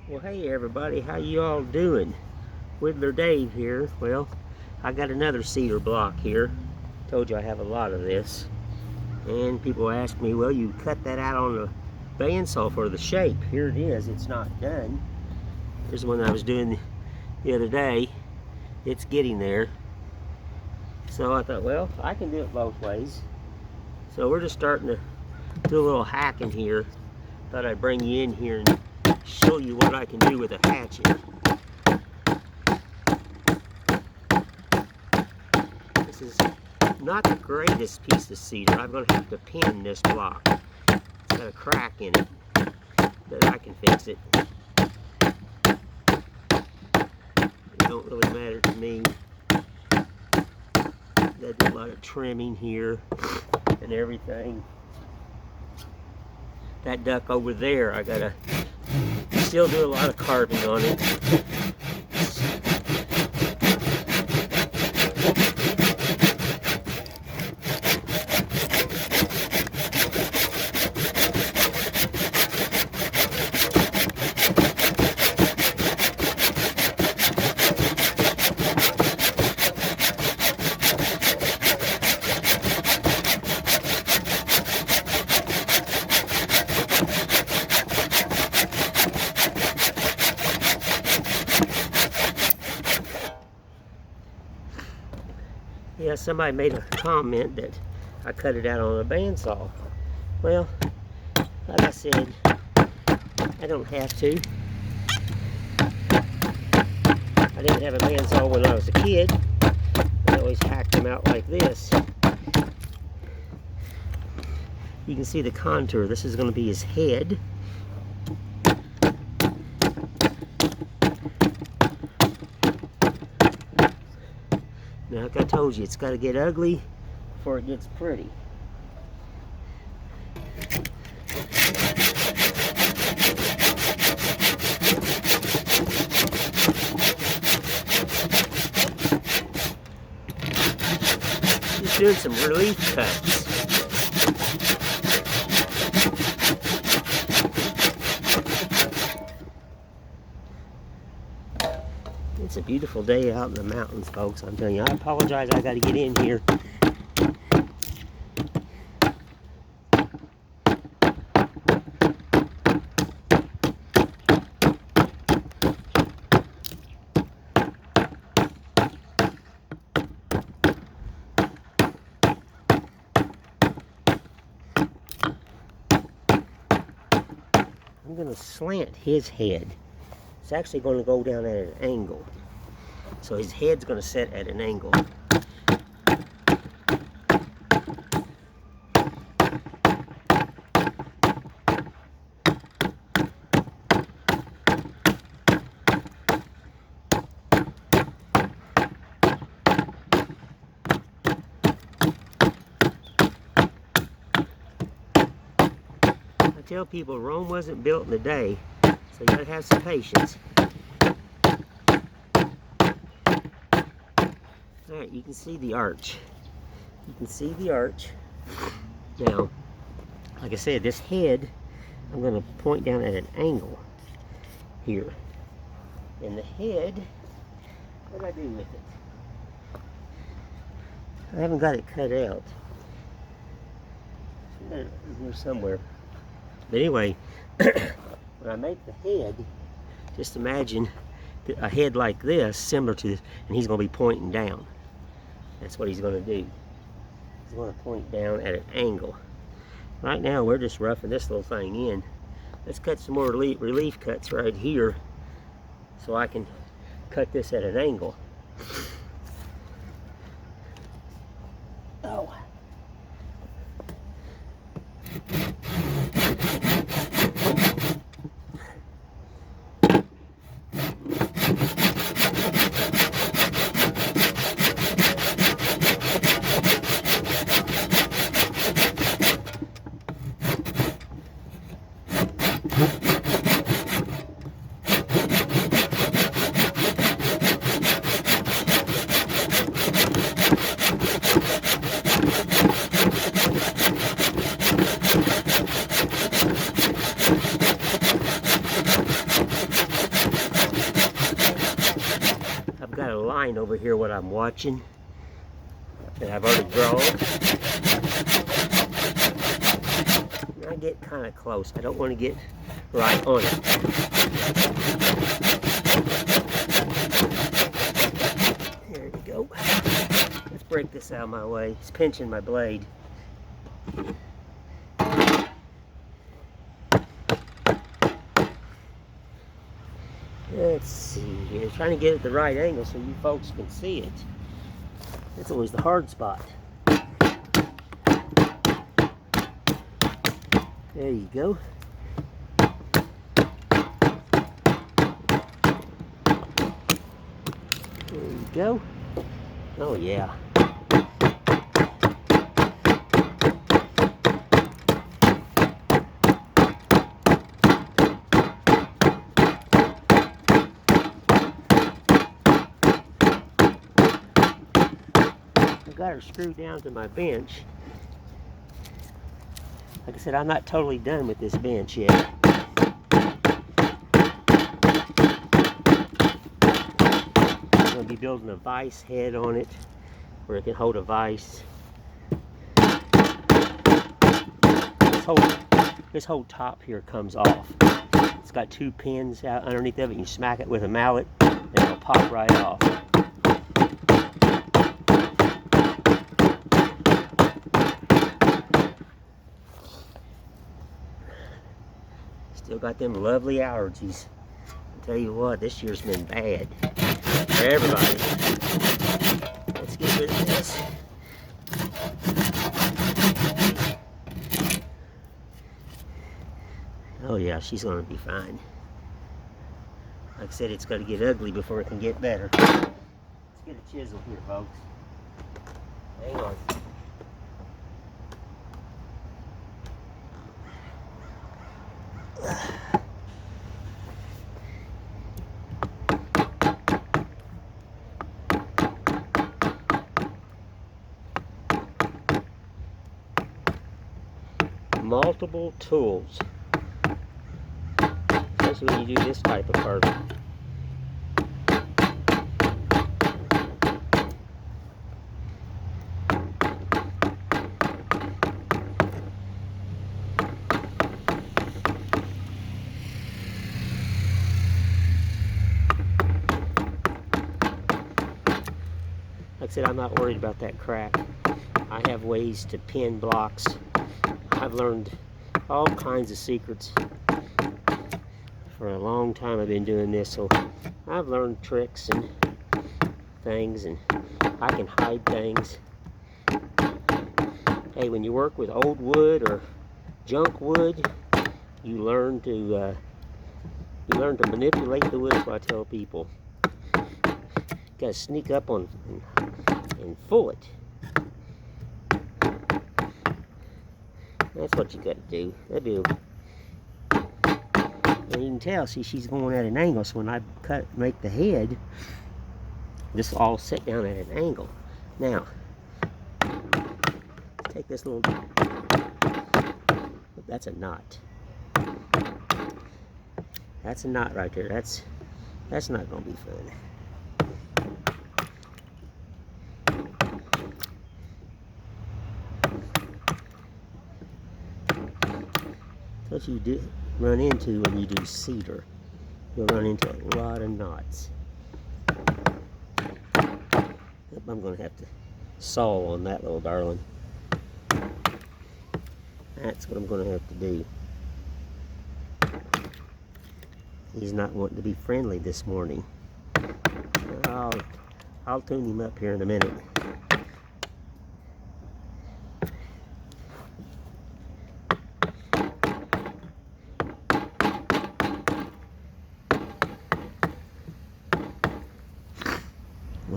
Well, hey everybody, how you all doing? Whittler Dave here. Well, I got another cedar block here. Told you I have a lot of this. And people ask me, well, you cut that out on the bandsaw for the shape. Here it is, it's not done. Here's one I was doing the other day. It's getting there. So I thought, well, I can do it both ways. So we're just starting to do a little hacking here. Thought I'd bring you in here and show you what I can do with a hatchet. This is not the greatest piece of cedar. I'm going to have to pin this block. It's got a crack in it, but I can fix it. It don't really matter to me. There's a lot of trimming here and everything. That duck over there, I gotta still do a lot of carving on it. Yeah, somebody made a comment that I cut it out on a bandsaw. Well, like I said, I don't have to. I didn't have a bandsaw when I was a kid. I always hacked them out like this. You can see the contour. This is going to be his head. Now, like I told you, it's got to get ugly before it gets pretty. Just doing some relief cuts. It's a beautiful day out in the mountains, folks. I'm telling you, I apologize, I got to get in here. I'm going to slant his head. It's actually going to go down at an angle. So his head's going to set at an angle. I tell people Rome wasn't built in a day, so you gotta have some patience. Alright, you can see the arch. You can see the arch. Now, like I said, this head, I'm going to point down at an angle here. And the head, what do I do with it? I haven't got it cut out. It's here somewhere. But anyway, when I make the head, just imagine a head like this, similar to this, and he's going to be pointing down. That's what he's going to do. He's going to point down at an angle. Right now, we're just roughing this little thing in. Let's cut some more relief cuts right here so I can cut this at an angle. Oh. got a line over here what I'm watching that I've already drawn. And I get kind of close. I don't want to get right on it. There we go. Let's break this out of my way. It's pinching my blade. Let's see here. Trying to get it at the right angle so you folks can see it. That's always the hard spot. There you go. There you go. Oh yeah. Got her screwed down to my bench. Like I said, I'm not totally done with this bench yet. I'm going to be building a vise head on it where it can hold a vise. This whole top here comes off. It's got two pins out underneath of it. You smack it with a mallet and it'll pop right off. Still got them lovely allergies. I'll tell you what, this year's been bad for everybody. Let's get rid of this. Oh yeah, she's gonna be fine. Like I said, it's gotta get ugly before it can get better. Let's get a chisel here, folks. Hang on. Multiple tools, especially when you do this type of carving. Like I said, I'm not worried about that crack. I have ways to pin blocks. I've learned all kinds of secrets. For a long time I've been doing this, so I've learned tricks and things, and I can hide things. Hey, when you work with old wood or junk wood, you learn to manipulate the wood. That's what I tell people. You gotta sneak up on and fool it. That's what you got to do. And you can tell, see, she's going at an angle. So when I make the head, this will all sit down at an angle. Now, take this little. That's a knot. That's a knot right there. That's not going to be fun. What you do run into when you do cedar, you'll run into a lot of knots. I'm going to have to saw on that little darling. That's what I'm going to have to do. He's not wanting to be friendly this morning. I'll tune him up here in a minute.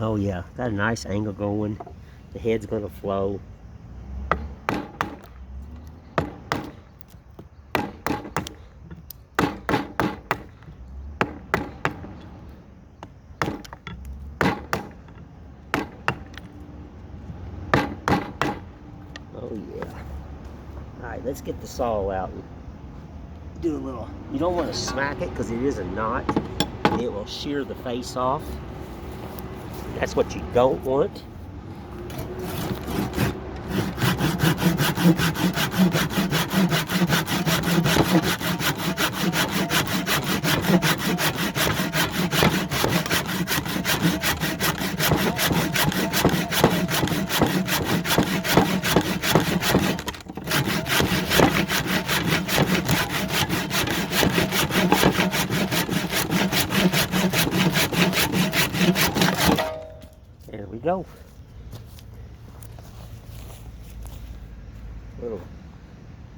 Oh yeah, got a nice angle going. The head's going to flow. Oh yeah. Alright, let's get the saw out and do a little. You don't want to smack it because it is a knot. It will shear the face off. That's what you don't want. There we go.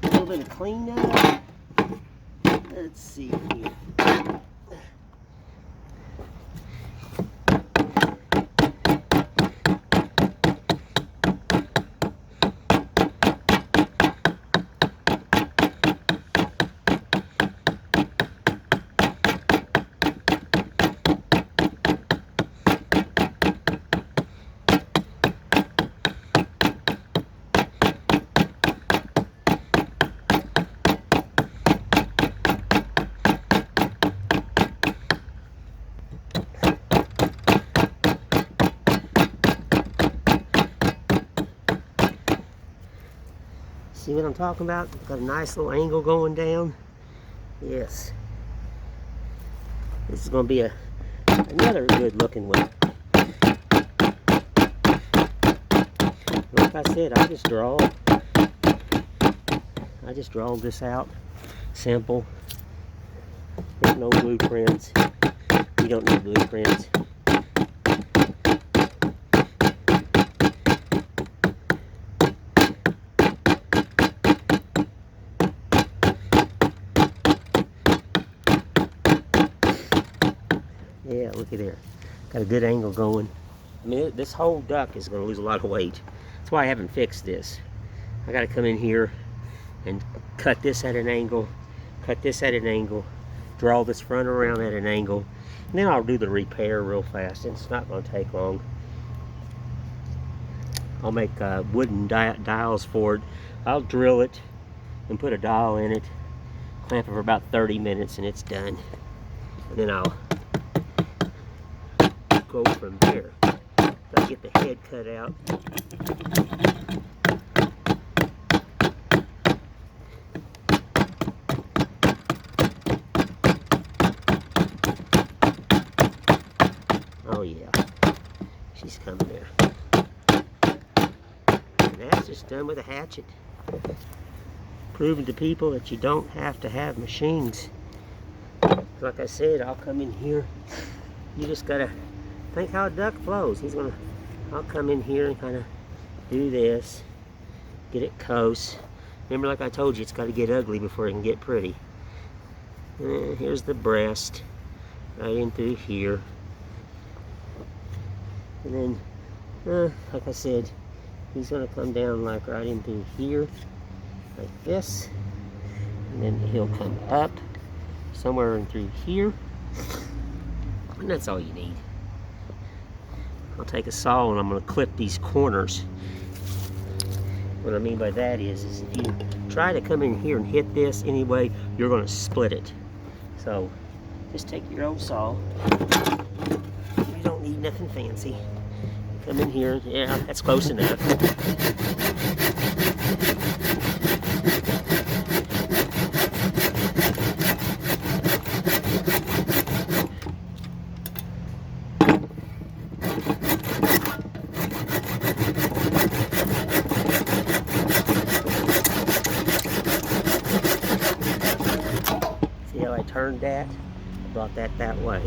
Little bit of cleanup. Let's see here. See what I'm talking about? Got a nice little angle going down. Yes. This is going to be another good looking one. Like I said, I just drawed this out. Simple. There's no blueprints. You don't need blueprints. Yeah, look at there. Got a good angle going. I mean, this whole duck is going to lose a lot of weight. That's why I haven't fixed this. I got to come in here and cut this at an angle, cut this at an angle, draw this front around at an angle, and then I'll do the repair real fast. It's not going to take long. I'll make wooden dials for it. I'll drill it and put a dial in it, clamp it for about 30 minutes, and it's done. And then I'll go from there. Gotta get the head cut out. Oh yeah, she's coming there. And that's just done with a hatchet. Proving to people that you don't have to have machines. Like I said, I'll come in here. You just gotta think how a duck flows. I'll come in here and kind of do this, get it close. Remember, like I told you, it's got to get ugly before it can get pretty. And here's the breast, right in through here. And then, like I said, he's going to come down like right in through here, like this. And then he'll come up somewhere in through here. And that's all you need. I'll take a saw and I'm going to clip these corners. What I mean by that is if you try to come in here and hit this anyway, you're going to split it. So just take your old saw. You don't need nothing fancy. Come in here. Yeah, that's close enough. Turned that, brought that way.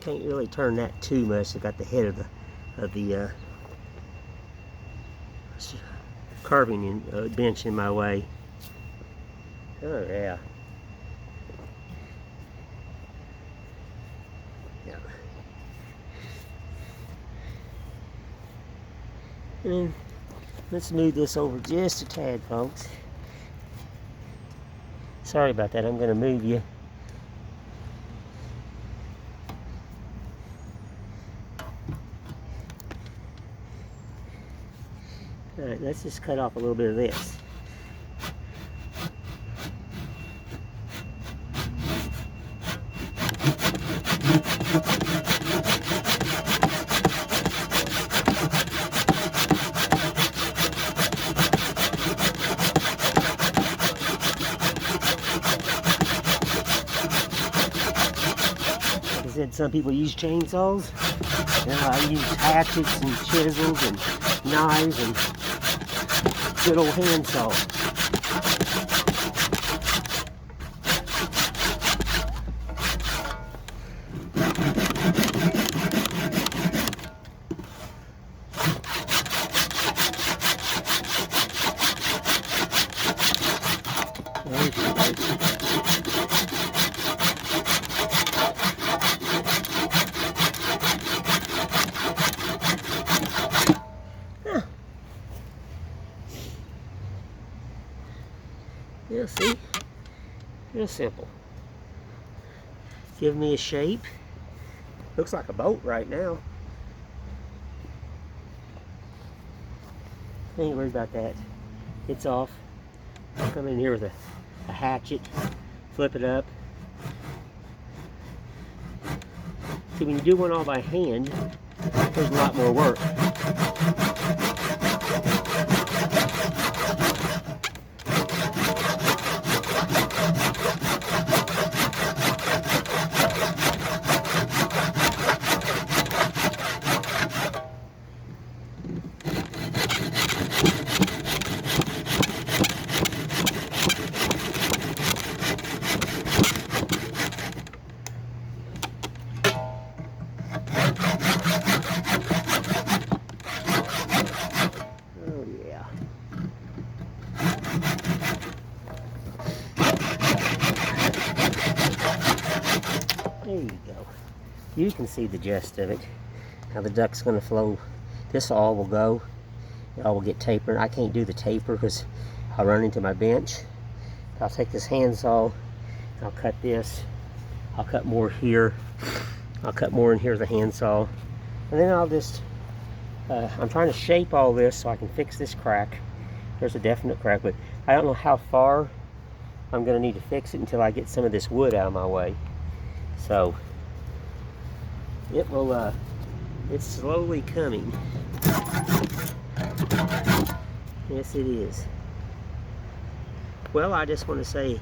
Can't really turn that too much. I got the head of the carving bench in my way. Oh yeah. Yeah. And let's move this over just a tad, folks. sorry about that. I'm going to move you. Alright, let's just cut off a little bit of this. Like I said, some people use chainsaws. I use hatchets and chisels and knives and good old handsaw. Yeah, see? Real simple. Give me a shape. Looks like a boat right now. Ain't worried about that. It's off. I'll come in here with a hatchet, flip it up. See, when you do one all by hand, there's a lot more work. There you go. You can see the gist of it. How the duck's going to flow. This all will go. It all will get tapered. I can't do the taper because I'll run into my bench. I'll take this handsaw. I'll cut this. I'll cut more here. I'll cut more in here with the handsaw. And then I'll just, I'm trying to shape all this so I can fix this crack. There's a definite crack, but I don't know how far I'm going to need to fix it until I get some of this wood out of my way. So it will, it's slowly coming. Yes, it is. Well, I just want to say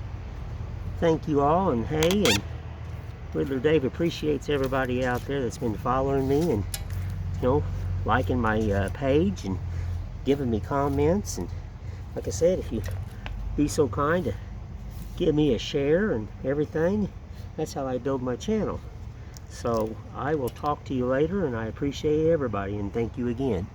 thank you all, and hey, and Whittler Dave appreciates everybody out there that's been following me and, you know, liking my page and giving me comments. And like I said, if you be so kind to give me a share and everything, that's how I build my channel. So I will talk to you later, and I appreciate everybody, and thank you again.